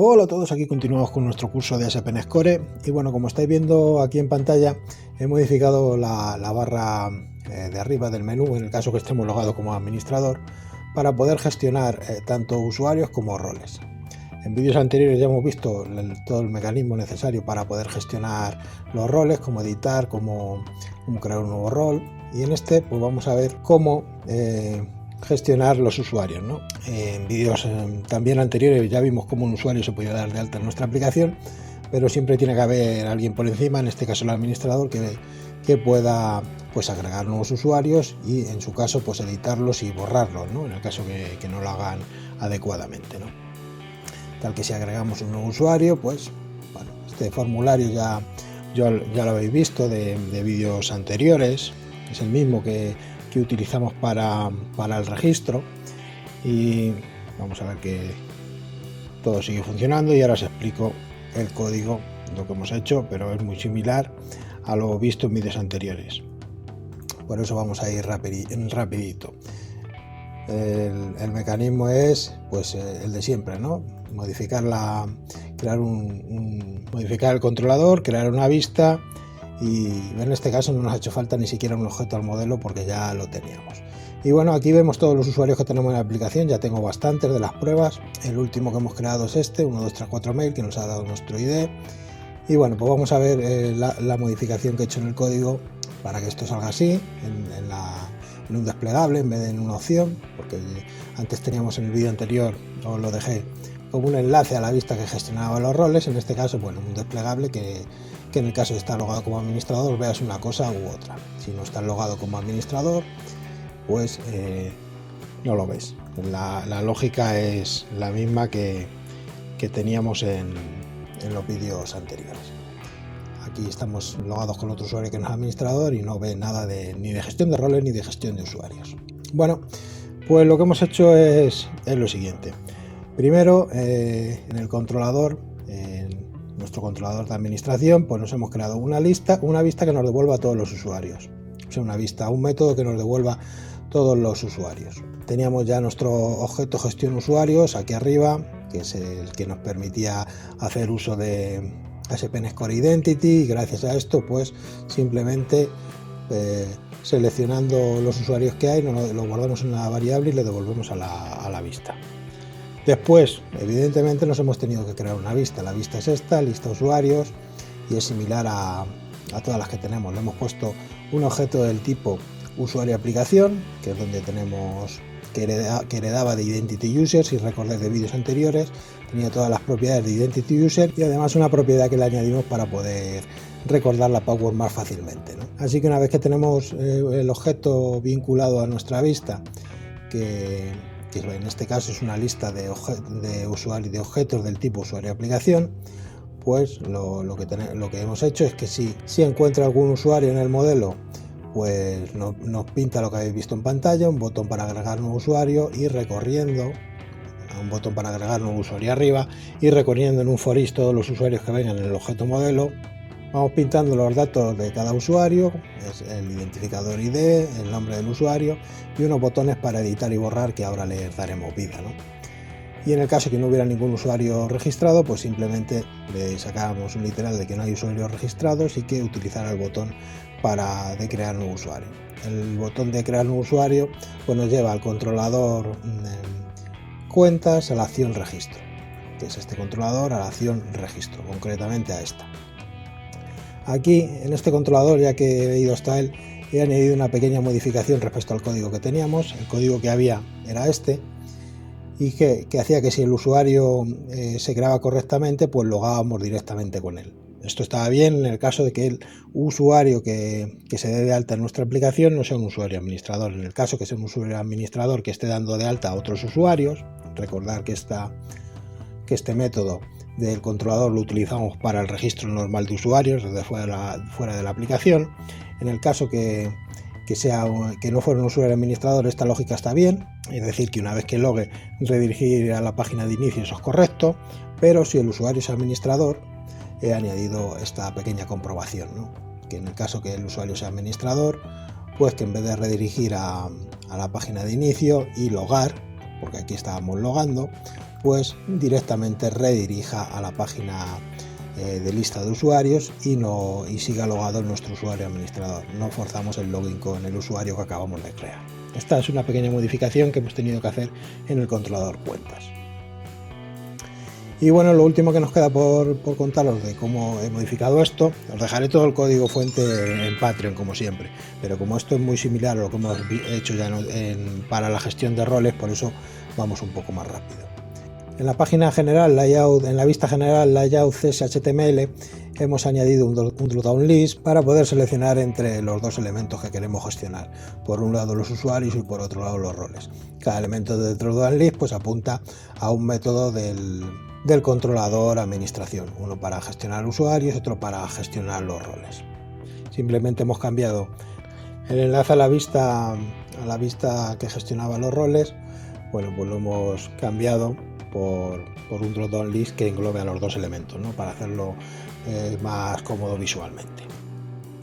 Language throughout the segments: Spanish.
Hola a todos, aquí continuamos con nuestro curso de ASP.NET Core y bueno, como estáis viendo aquí en pantalla, he modificado la barra de arriba del menú, en el caso que estemos logados como administrador, para poder gestionar tanto usuarios como roles. En vídeos anteriores ya hemos visto todo el mecanismo necesario para poder gestionar los roles, como editar, cómo crear un nuevo rol, y en este pues vamos a ver cómo gestionar los usuarios, ¿no? En vídeos también anteriores ya vimos cómo un usuario se podía dar de alta en nuestra aplicación, pero siempre tiene que haber alguien por encima, en este caso el administrador, que pueda pues agregar nuevos usuarios y en su caso pues editarlos y borrarlos, ¿no? En el caso que no lo hagan adecuadamente, ¿no? Tal que si agregamos un nuevo usuario, pues bueno, este formulario ya lo habéis visto de vídeos anteriores, es el mismo que utilizamos para el registro, y vamos a ver que todo sigue funcionando. Y ahora os explico el código, lo que hemos hecho, pero es muy similar a lo visto en vídeos anteriores, por eso vamos a ir rapidito. El mecanismo es pues el de siempre, ¿no? Modificar el controlador, crear una vista, y en este caso no nos ha hecho falta ni siquiera un objeto al modelo porque ya lo teníamos. Y bueno, aquí vemos todos los usuarios que tenemos en la aplicación. Ya tengo bastantes de las pruebas. El último que hemos creado es este, 1234mail, que nos ha dado nuestro ID. Y bueno, pues vamos a ver la modificación que he hecho en el código para que esto salga así, en un desplegable en vez de en una opción, porque antes teníamos en el vídeo anterior, os lo dejé, como un enlace a la vista que gestionaba los roles. En este caso, bueno, un desplegable que en el caso de estar logado como administrador veas una cosa u otra. Si no estás logado como administrador, pues no lo ves. La lógica es la misma que teníamos en los vídeos anteriores. Aquí estamos logados con otro usuario que no es administrador y no ve nada ni de gestión de roles ni de gestión de usuarios. Bueno, pues lo que hemos hecho es lo siguiente. Primero, en el controlador, en nuestro controlador de administración, pues nos hemos creado una vista que nos devuelva a todos los usuarios. O sea, una vista, un método que nos devuelva todos los usuarios. Teníamos ya nuestro objeto gestión usuarios aquí arriba, que es el que nos permitía hacer uso de ASP.NET Core Identity, y gracias a esto pues simplemente seleccionando los usuarios que hay, lo guardamos en una variable y le devolvemos a la vista. Después, evidentemente, nos hemos tenido que crear una vista. La vista es esta, lista usuarios, y es similar a todas las que tenemos. Le hemos puesto un objeto del tipo usuario aplicación, que es donde tenemos que heredaba de Identity User. Si recordáis de vídeos anteriores, tenía todas las propiedades de Identity User y además una propiedad que le añadimos para poder recordar la password más fácilmente, ¿no? Así que una vez que tenemos el objeto vinculado a nuestra vista, que en este caso es una lista de objetos del tipo usuario aplicación, pues lo que hemos hecho es que si encuentra algún usuario en el modelo, pues nos pinta lo que habéis visto en pantalla, un botón para agregar nuevo usuario, y recorriendo, un botón para agregar nuevo usuario arriba, y recorriendo en un for each todos los usuarios que vengan en el objeto modelo. Vamos pintando los datos de cada usuario, es el identificador ID, el nombre del usuario y unos botones para editar y borrar, que ahora les daremos vida, ¿no? Y en el caso que no hubiera ningún usuario registrado, pues simplemente le sacábamos un literal de que no hay usuarios registrados y que utilizara el botón de crear nuevo usuario. El botón de crear nuevo usuario pues nos lleva al controlador cuentas, a la acción registro, que es este controlador, a la acción registro, concretamente a esta. Aquí en este controlador, ya que he ido hasta él, he añadido una pequeña modificación respecto al código que teníamos. El código que había era este, y que hacía que si el usuario se creaba correctamente, pues logábamos directamente con él. Esto estaba bien en el caso de que el usuario que se dé de alta en nuestra aplicación no sea un usuario administrador. En el caso que sea un usuario administrador que esté dando de alta a otros usuarios, recordar que este método del controlador lo utilizamos para el registro normal de usuarios desde fuera de la aplicación. En el caso que no fuera un usuario administrador, esta lógica está bien, es decir, que una vez que logue, redirigir a la página de inicio, eso es correcto. Pero si el usuario es administrador, he añadido esta pequeña comprobación, ¿no? Que en el caso que el usuario sea administrador, pues que en vez de redirigir a la página de inicio y logar, porque aquí estábamos logando, pues directamente redirija a la página de lista de usuarios y siga logado nuestro usuario administrador. No forzamos el login con el usuario que acabamos de crear. Esta es una pequeña modificación que hemos tenido que hacer en el controlador cuentas. Y bueno, lo último que nos queda por contaros de cómo he modificado esto, os dejaré todo el código fuente en Patreon como siempre, pero como esto es muy similar a lo que hemos hecho ya para la gestión de roles, por eso vamos un poco más rápido. En la página general, layout, en la vista general layout CSHTML, hemos añadido un dropdown list para poder seleccionar entre los dos elementos que queremos gestionar. Por un lado los usuarios y por otro lado los roles. Cada elemento del dropdown list pues apunta a un método del controlador administración, uno para gestionar usuarios, otro para gestionar los roles. Simplemente hemos cambiado el enlace a la vista que gestionaba los roles, bueno, pues lo hemos cambiado por un dropdown list que englobe a los dos elementos, ¿no? Para hacerlo más cómodo visualmente.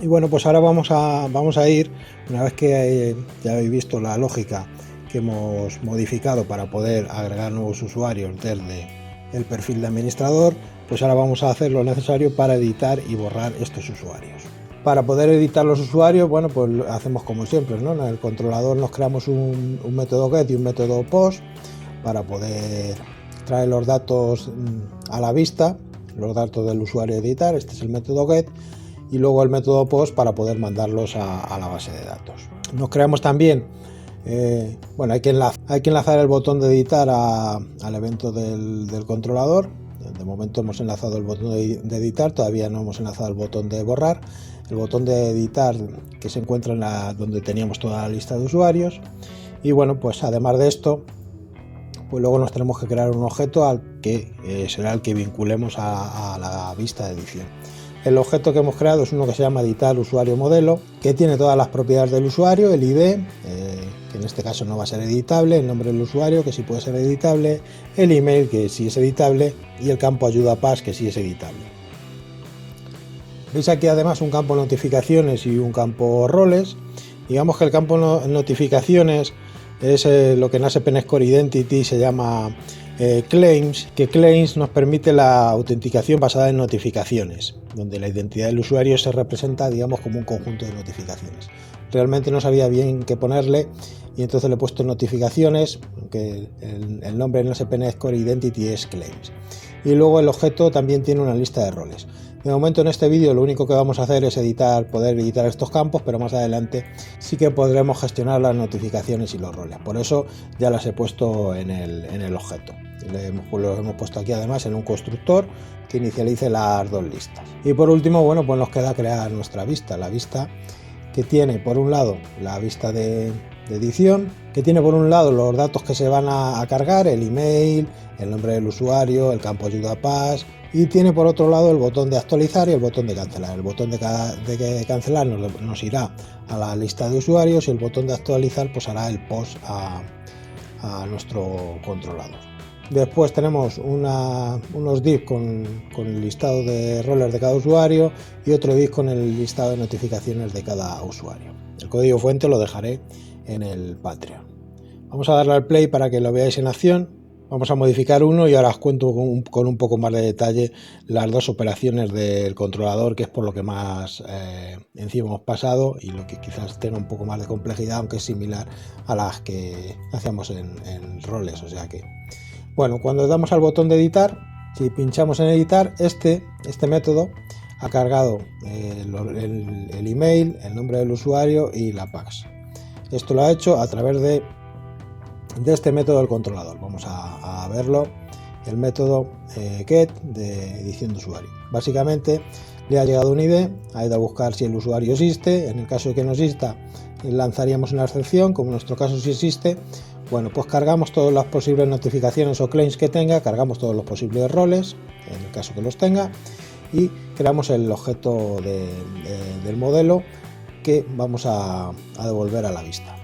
Y bueno, pues ahora vamos a ir, una vez que ya habéis visto la lógica que hemos modificado para poder agregar nuevos usuarios desde el perfil de administrador, pues ahora vamos a hacer lo necesario para editar y borrar estos usuarios. Para poder editar los usuarios, bueno, pues hacemos como siempre, ¿no? En el controlador nos creamos un método get y un método post para poder traer los datos a la vista, los datos del usuario a editar. Este es el método get, y luego el método post para poder mandarlos a la base de datos. Nos creamos también, bueno, hay que enlazar el botón de editar al evento del controlador. De momento hemos enlazado el botón de editar, todavía no hemos enlazado el botón de borrar. El botón de editar que se encuentra donde teníamos toda la lista de usuarios. Y bueno, pues además de esto, pues luego nos tenemos que crear un objeto será el que vinculemos a la vista de edición. El objeto que hemos creado es uno que se llama editar usuario modelo, que tiene todas las propiedades del usuario, el ID, que en este caso no va a ser editable, el nombre del usuario, que sí puede ser editable, el email, que sí es editable, y el campo ayuda pass, que sí es editable. Veis aquí además un campo notificaciones y un campo roles. Digamos que el campo notificaciones es lo que en ASP.NET Core Identity se llama claims, que claims nos permite la autenticación basada en notificaciones, donde la identidad del usuario se representa, digamos, como un conjunto de notificaciones. Realmente no sabía bien qué ponerle y entonces le he puesto notificaciones, aunque el nombre en ASP.NET Core Identity es claims. Y luego el objeto también tiene una lista de roles. De momento en este vídeo lo único que vamos a hacer es poder editar estos campos, pero más adelante sí que podremos gestionar las notificaciones y los roles. Por eso ya las he puesto en el objeto. Lo hemos puesto aquí además en un constructor que inicialice las dos listas. Y por último, bueno, pues nos queda crear nuestra vista. La vista que tiene por un lado la vista de edición, que tiene por un lado los datos que se van a cargar, el email, el nombre del usuario, el campo ayuda pass, y tiene por otro lado el botón de actualizar y el botón de cancelar. El botón de cancelar nos irá a la lista de usuarios y el botón de actualizar pues hará el post a nuestro controlador. Después tenemos unos divs con el listado de roles de cada usuario y otro div con el listado de notificaciones de cada usuario. El código fuente lo dejaré en el Patreon. Vamos a darle al play para que lo veáis en acción. Vamos a modificar uno y ahora os cuento con un poco más de detalle las dos operaciones del controlador, que es por lo que más encima hemos pasado y lo que quizás tenga un poco más de complejidad, aunque es similar a las que hacemos en roles. O sea que, bueno, cuando damos al botón de editar, si pinchamos en editar, este método ha cargado el email, el nombre del usuario y la pax. Esto lo ha hecho a través de este método del controlador. Vamos a verlo, el método get de edición de usuario. Básicamente le ha llegado un ID, ha ido a buscar si el usuario existe. En el caso de que no exista, lanzaríamos una excepción. Como en nuestro caso sí existe, bueno, pues cargamos todas las posibles notificaciones o claims que tenga, cargamos todos los posibles roles, en el caso que los tenga, y creamos el objeto del modelo que vamos a devolver a la vista.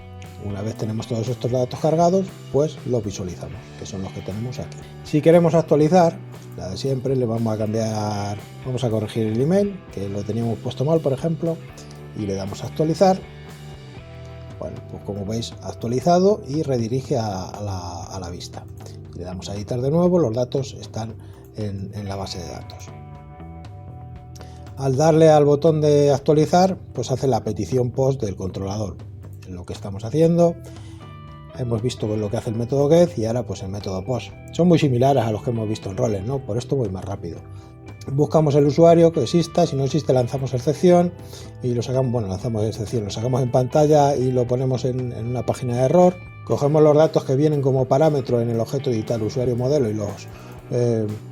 Una vez tenemos todos estos datos cargados, pues los visualizamos, que son los que tenemos aquí. Si queremos actualizar, la de siempre, le vamos a cambiar, vamos a corregir el email, que lo teníamos puesto mal, por ejemplo, y le damos a actualizar. Bueno, pues como veis, actualizado y redirige a la vista. Le damos a editar de nuevo, los datos están en la base de datos. Al darle al botón de actualizar, pues hace la petición POST del controlador. Es lo que estamos haciendo. Hemos visto lo que hace el método get y ahora pues el método POST. Son muy similares a los que hemos visto en roles, ¿no? Por esto voy más rápido. Buscamos el usuario que exista, si no existe lanzamos excepción y lo sacamos, bueno, lanzamos excepción, lo sacamos en pantalla y lo ponemos en una página de error. Cogemos los datos que vienen como parámetro en el objeto editar usuario modelo y los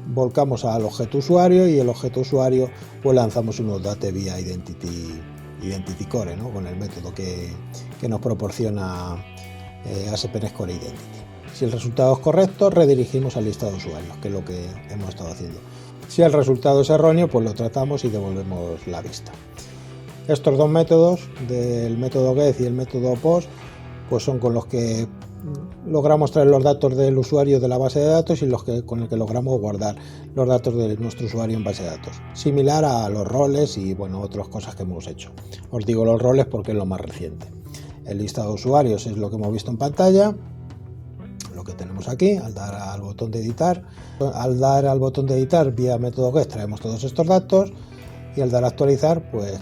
volcamos al objeto usuario, y el objeto usuario pues lanzamos unos date vía identity core, ¿no? Con el método que nos proporciona ASP.NET Core Identity. Si el resultado es correcto, redirigimos al listado de usuarios, que es lo que hemos estado haciendo. Si el resultado es erróneo, pues lo tratamos y devolvemos la vista. Estos dos métodos, del método get y el método post, pues son con los que logramos traer los datos del usuario de la base de datos y con el que logramos guardar los datos de nuestro usuario en base de datos. Similar a los roles y bueno, otras cosas que hemos hecho. Os digo los roles porque es lo más reciente. El listado de usuarios es lo que hemos visto en pantalla, lo que tenemos aquí. Al dar al botón de editar, vía método get traemos todos estos datos, y al dar a actualizar pues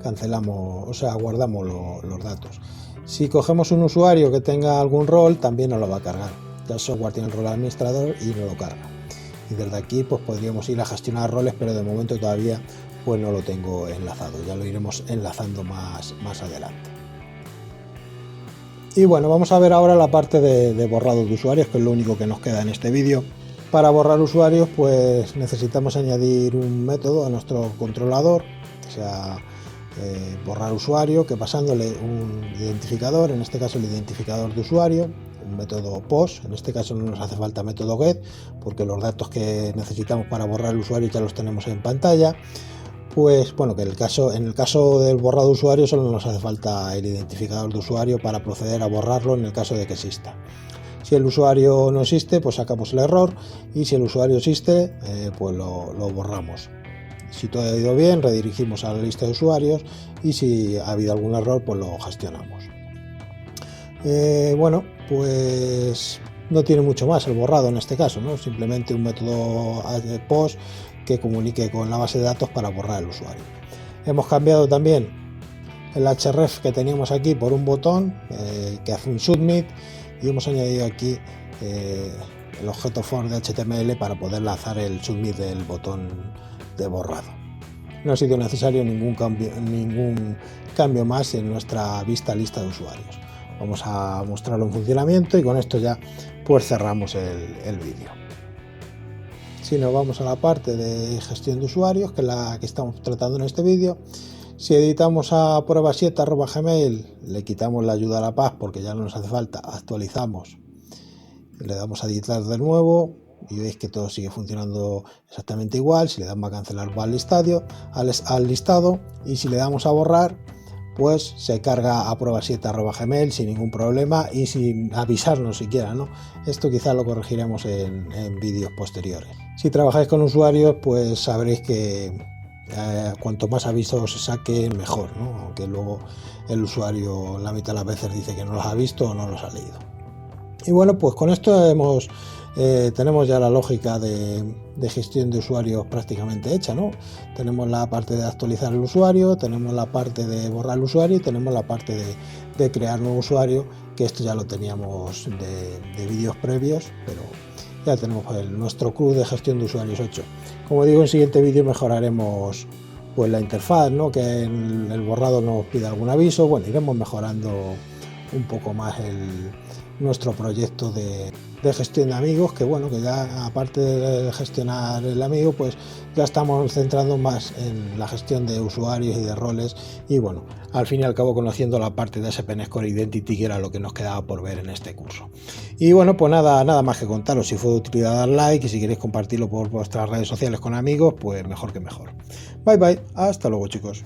cancelamos, o sea, guardamos los datos. Si cogemos un usuario que tenga algún rol, también nos lo va a cargar. Ya el software tiene el rol administrador y nos lo carga. Y desde aquí pues podríamos ir a gestionar roles, pero de momento todavía pues no lo tengo enlazado. Ya lo iremos enlazando más adelante. Y bueno, vamos a ver ahora la parte de borrado de usuarios, que es lo único que nos queda en este vídeo. Para borrar usuarios pues necesitamos añadir un método a nuestro controlador, que sea borrar usuario, que pasándole un identificador, en este caso el identificador de usuario, un método POST. En este caso no nos hace falta método get, porque los datos que necesitamos para borrar el usuario ya los tenemos en pantalla. Pues bueno, que en el caso del borrado de usuario solo nos hace falta el identificador de usuario para proceder a borrarlo en el caso de que exista. Si el usuario no existe, pues sacamos el error, y si el usuario existe, pues lo borramos. Si todo ha ido bien, redirigimos a la lista de usuarios, y si ha habido algún error, pues lo gestionamos. Bueno, pues no tiene mucho más el borrado en este caso, ¿no? Simplemente un método POST que comunique con la base de datos para borrar el usuario. Hemos cambiado también el href que teníamos aquí por un botón que hace un submit, y hemos añadido aquí el objeto form de HTML para poder lanzar el submit del botón de borrado. No ha sido necesario ningún cambio más en nuestra lista de usuarios. Vamos a mostrarlo en funcionamiento, y con esto ya pues cerramos el vídeo. Si nos vamos a la parte de gestión de usuarios, que es la que estamos tratando en este vídeo, si editamos a prueba7@gmail, le quitamos la ayuda a la paz porque ya no nos hace falta, actualizamos, le damos a editar de nuevo y veis que todo sigue funcionando exactamente igual. Si le damos a cancelar va al listado, y si le damos a borrar pues se carga a prueba7@gmail sin ningún problema y sin avisarnos siquiera, ¿no? Esto quizás lo corregiremos en vídeos posteriores. Si trabajáis con usuarios, pues sabréis que cuanto más avisos se saquen, mejor, ¿no? Aunque luego el usuario la mitad de las veces dice que no los ha visto o no los ha leído. Y bueno, pues con esto tenemos ya la lógica de gestión de usuarios prácticamente hecha, ¿no? Tenemos la parte de actualizar el usuario, tenemos la parte de borrar el usuario, y tenemos la parte de crear nuevo usuario, que esto ya lo teníamos de vídeos previos, pero ya tenemos nuestro CRUD de gestión de usuarios hecho. Como digo, en el siguiente vídeo mejoraremos pues la interfaz, ¿no? Que en el borrado nos pide algún aviso. Bueno, iremos mejorando un poco más nuestro proyecto de gestión de amigos, que bueno, que ya aparte de gestionar el amigo, pues ya estamos centrando más en la gestión de usuarios y de roles, y bueno, al fin y al cabo conociendo la parte de ASP.NET Core Identity, que era lo que nos quedaba por ver en este curso. Y bueno, pues nada más que contaros. Si fue de utilidad, dar like, y si queréis compartirlo por vuestras redes sociales con amigos, pues mejor que mejor. Bye bye, hasta luego chicos.